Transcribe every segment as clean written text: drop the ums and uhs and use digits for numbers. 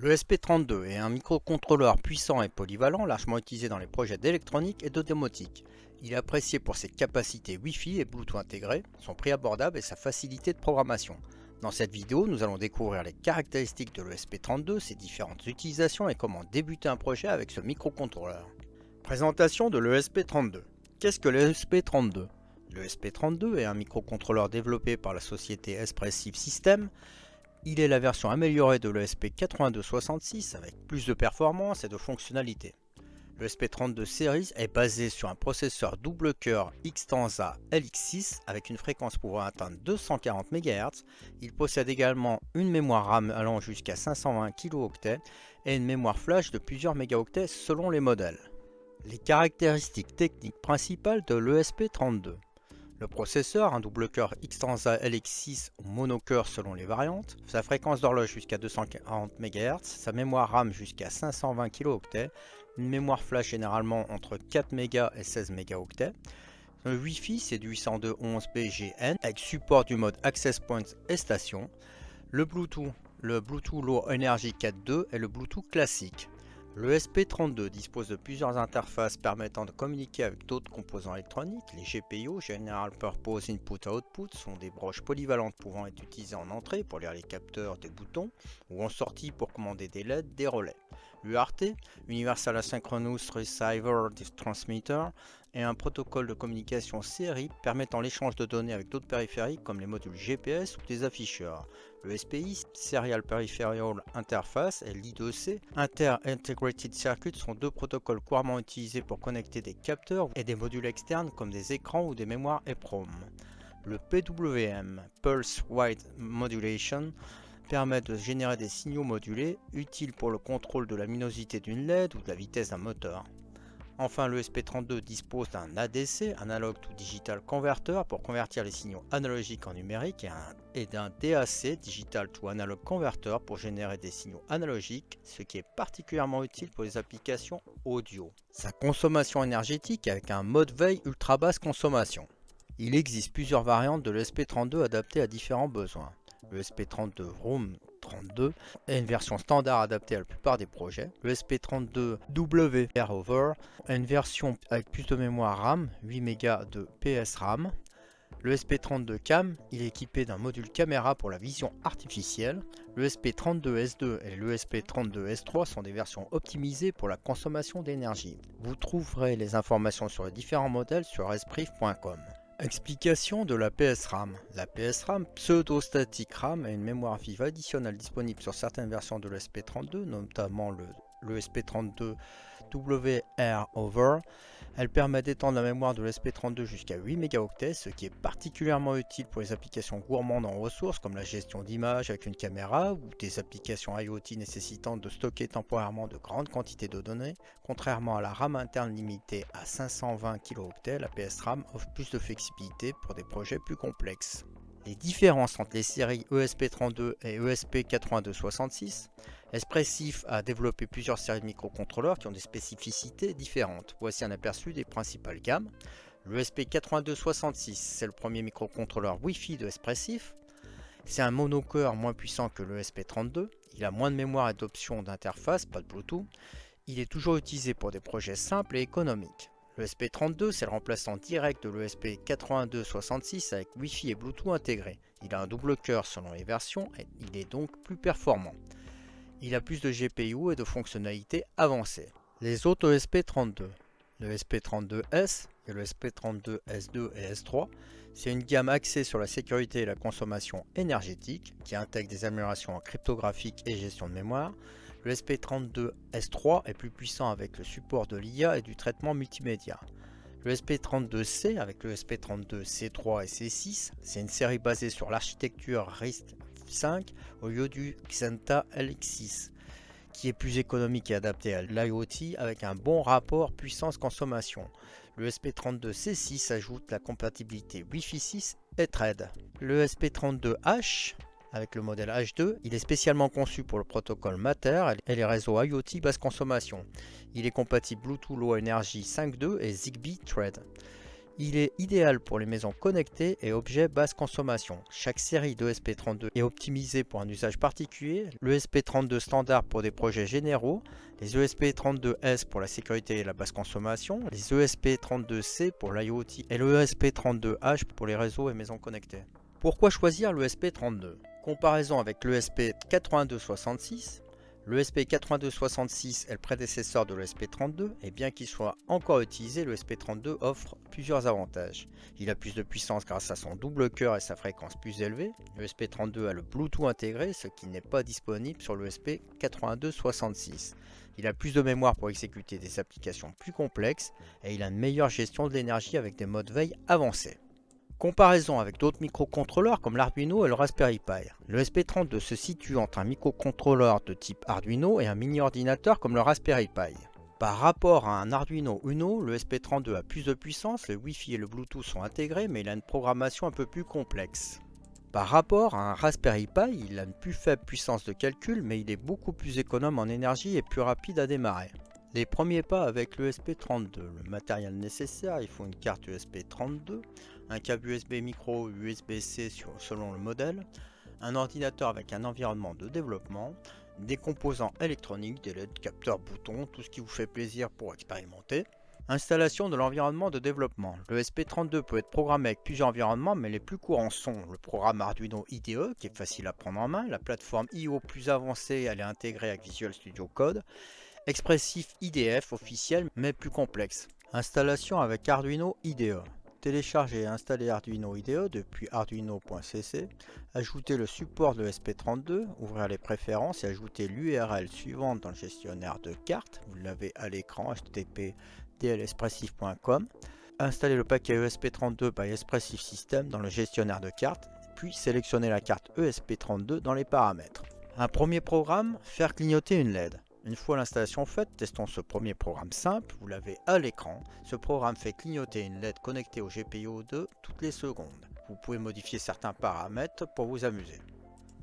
L'ESP32 est un microcontrôleur puissant et polyvalent, largement utilisé dans les projets d'électronique et de domotique. Il est apprécié pour ses capacités Wi-Fi et Bluetooth intégrés, son prix abordable et sa facilité de programmation. Dans cette vidéo, nous allons découvrir les caractéristiques de l'ESP32, ses différentes utilisations et comment débuter un projet avec ce microcontrôleur. Présentation de l'ESP32. Qu'est-ce que l'ESP32? L'ESP32 est un microcontrôleur développé par la société Espressif Systems. Il est la version améliorée de l'ESP8266 avec plus de performance et de fonctionnalités. Le SP32 Series est basé sur un processeur double cœur Xtensa LX6 avec une fréquence pouvant atteindre 240 MHz. Il possède également une mémoire RAM allant jusqu'à 520 kilo-octets et une mémoire flash de plusieurs mégaoctets selon les modèles. Les caractéristiques techniques principales de l'ESP32. Le processeur, un double cœur Xtensa LX6 ou monocœur selon les variantes, sa fréquence d'horloge jusqu'à 240 MHz, sa mémoire RAM jusqu'à 520 kilo-octets, une mémoire flash généralement entre 4 MB et 16 mégaoctets. Le Wi-Fi c'est du 802.11bgn avec support du mode Access Point et station. Le Bluetooth Low Energy 4.2 et le Bluetooth classique. Le SP32 dispose de plusieurs interfaces permettant de communiquer avec d'autres composants électroniques. Les GPIO, General Purpose Input-Output, sont des broches polyvalentes pouvant être utilisées en entrée pour lire les capteurs des boutons ou en sortie pour commander des LED, des relais. L'UART, Universal Asynchronous Receiver Transmitter, est un protocole de communication série permettant l'échange de données avec d'autres périphériques comme les modules GPS ou des afficheurs. Le SPI, Serial Peripheral Interface, et l'I2C, Inter-Integrated Circuit, sont deux protocoles couramment utilisés pour connecter des capteurs et des modules externes comme des écrans ou des mémoires EEPROM. Le PWM, Pulse Width Modulation, permet de générer des signaux modulés utiles pour le contrôle de la luminosité d'une LED ou de la vitesse d'un moteur. Enfin, le SP32 dispose d'un ADC, Analog to Digital Converter, pour convertir les signaux analogiques en numérique et d'un DAC, Digital to Analog Converter, pour générer des signaux analogiques, ce qui est particulièrement utile pour les applications audio. Sa consommation énergétique avec un mode veille ultra basse consommation. Il existe plusieurs variantes de l'ESP32 adaptées à différents besoins. Le SP32 Room 32 est une version standard adaptée à la plupart des projets. Le SP32W Over est une version avec plus de mémoire RAM, 8 MB de PS RAM. Le SP32 Cam, il est équipé d'un module caméra pour la vision artificielle. Le SP32S2 et le SP32S3 sont des versions optimisées pour la consommation d'énergie. Vous trouverez les informations sur les différents modèles sur esprif.com. Explication de la PSRAM. La PSRAM, pseudo-static RAM, est une mémoire vive additionnelle disponible sur certaines versions de l'ESP32, notamment le SP32 WR Over. Elle permet d'étendre la mémoire de l'ESP32 jusqu'à 8 mégaoctets, ce qui est particulièrement utile pour les applications gourmandes en ressources comme la gestion d'images avec une caméra ou des applications IoT nécessitant de stocker temporairement de grandes quantités de données. Contrairement à la RAM interne limitée à 520 kilo-octets, la PSRAM offre plus de flexibilité pour des projets plus complexes. Les différences entre les séries ESP32 et ESP8266. Espressif a développé plusieurs séries de microcontrôleurs qui ont des spécificités différentes. Voici un aperçu des principales gammes. Le ESP8266, c'est le premier microcontrôleur Wi-Fi de Espressif. C'est un monocœur moins puissant que le ESP32. Il a moins de mémoire et d'options d'interface, pas de Bluetooth. Il est toujours utilisé pour des projets simples et économiques. Le SP32, c'est le remplaçant direct de l'ESP8266 avec Wi-Fi et Bluetooth intégrés. Il a un double cœur selon les versions et il est donc plus performant. Il a plus de GPIO et de fonctionnalités avancées. Les autres ESP32, le SP32S et le SP32S2 et S3, c'est une gamme axée sur la sécurité et la consommation énergétique qui intègre des améliorations en cryptographique et gestion de mémoire. Le SP32S3 est plus puissant avec le support de l'IA et du traitement multimédia. Le SP32C avec le SP32C3 et C6, c'est une série basée sur l'architecture RISC-V au lieu du Xenta LX6, qui est plus économique et adapté à l'IoT avec un bon rapport puissance-consommation. Le SP32C6 ajoute la compatibilité Wi-Fi 6 et Thread. Le SP32H avec le modèle H2, il est spécialement conçu pour le protocole Matter et les réseaux IoT basse consommation. Il est compatible Bluetooth Low Energy 5.2 et Zigbee Thread. Il est idéal pour les maisons connectées et objets basse consommation. Chaque série d'ESP32 est optimisée pour un usage particulier. Le ESP32 standard pour des projets généraux, les ESP32S pour la sécurité et la basse consommation, les ESP32C pour l'IoT et le ESP32H pour les réseaux et maisons connectées. Pourquoi choisir le ESP32? Comparaison avec l'ESP8266. Le ESP8266 est le prédécesseur de l'ESP32 et bien qu'il soit encore utilisé, le ESP32 offre plusieurs avantages. Il a plus de puissance grâce à son double cœur et sa fréquence plus élevée. Le ESP32 a le Bluetooth intégré, ce qui n'est pas disponible sur le ESP8266. Il a plus de mémoire pour exécuter des applications plus complexes et il a une meilleure gestion de l'énergie avec des modes veille avancés. Comparaison avec d'autres microcontrôleurs comme l'Arduino et le Raspberry Pi. Le ESP32 se situe entre un microcontrôleur de type Arduino et un mini-ordinateur comme le Raspberry Pi. Par rapport à un Arduino Uno, le ESP32 a plus de puissance, le Wi-Fi et le Bluetooth sont intégrés, mais il a une programmation un peu plus complexe. Par rapport à un Raspberry Pi, il a une plus faible puissance de calcul, mais il est beaucoup plus économe en énergie et plus rapide à démarrer. Les premiers pas avec le ESP32. Le matériel nécessaire, il faut une carte ESP32, un câble USB micro ou USB-C selon le modèle, un ordinateur avec un environnement de développement, des composants électroniques, des LED, capteurs, boutons, tout ce qui vous fait plaisir pour expérimenter. Installation de l'environnement de développement. Le ESP32 peut être programmé avec plusieurs environnements, mais les plus courants sont le programme Arduino IDE, qui est facile à prendre en main, la plateforme IO plus avancée, elle est intégrée avec Visual Studio Code, Expressif IDF officiel mais plus complexe. Installation avec Arduino IDE. Télécharger et installer Arduino IDE depuis arduino.cc. Ajouter le support de l'ESP32, ouvrir les préférences et ajouter l'URL suivante dans le gestionnaire de cartes. Vous l'avez à l'écran, http://dlexpressif.com. Installer le paquet ESP32 by Expressive System dans le gestionnaire de cartes, puis sélectionner la carte ESP32 dans les paramètres. Un premier programme, faire clignoter une LED. Une fois l'installation faite, testons ce premier programme simple, vous l'avez à l'écran. Ce programme fait clignoter une LED connectée au GPIO 2 toutes les secondes. Vous pouvez modifier certains paramètres pour vous amuser.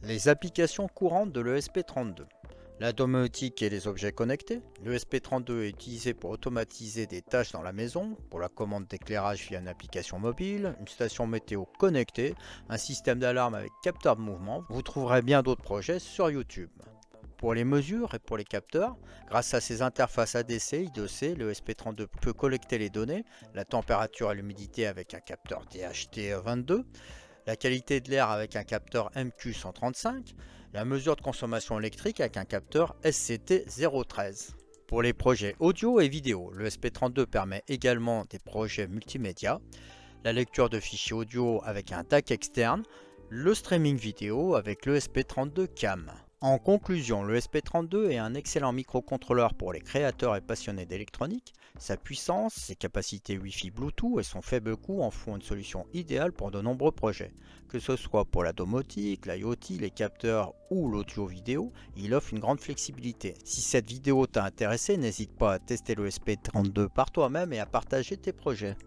Les applications courantes de l'ESP32. La domotique et les objets connectés. L'ESP32 est utilisé pour automatiser des tâches dans la maison, pour la commande d'éclairage via une application mobile, une station météo connectée, un système d'alarme avec capteur de mouvement. Vous trouverez bien d'autres projets sur YouTube. Pour les mesures et pour les capteurs, grâce à ses interfaces ADC, I2C, le ESP32 peut collecter les données, la température et l'humidité avec un capteur DHT22, la qualité de l'air avec un capteur MQ135, la mesure de consommation électrique avec un capteur SCT013. Pour les projets audio et vidéo, le ESP32 permet également des projets multimédia, la lecture de fichiers audio avec un DAC externe, le streaming vidéo avec le ESP32 CAM. En conclusion, le ESP32 est un excellent microcontrôleur pour les créateurs et passionnés d'électronique. Sa puissance, ses capacités Wi-Fi Bluetooth et son faible coût en font une solution idéale pour de nombreux projets. Que ce soit pour la domotique, l'IoT, les capteurs ou l'audio-vidéo, il offre une grande flexibilité. Si cette vidéo t'a intéressé, n'hésite pas à tester le ESP32 par toi-même et à partager tes projets.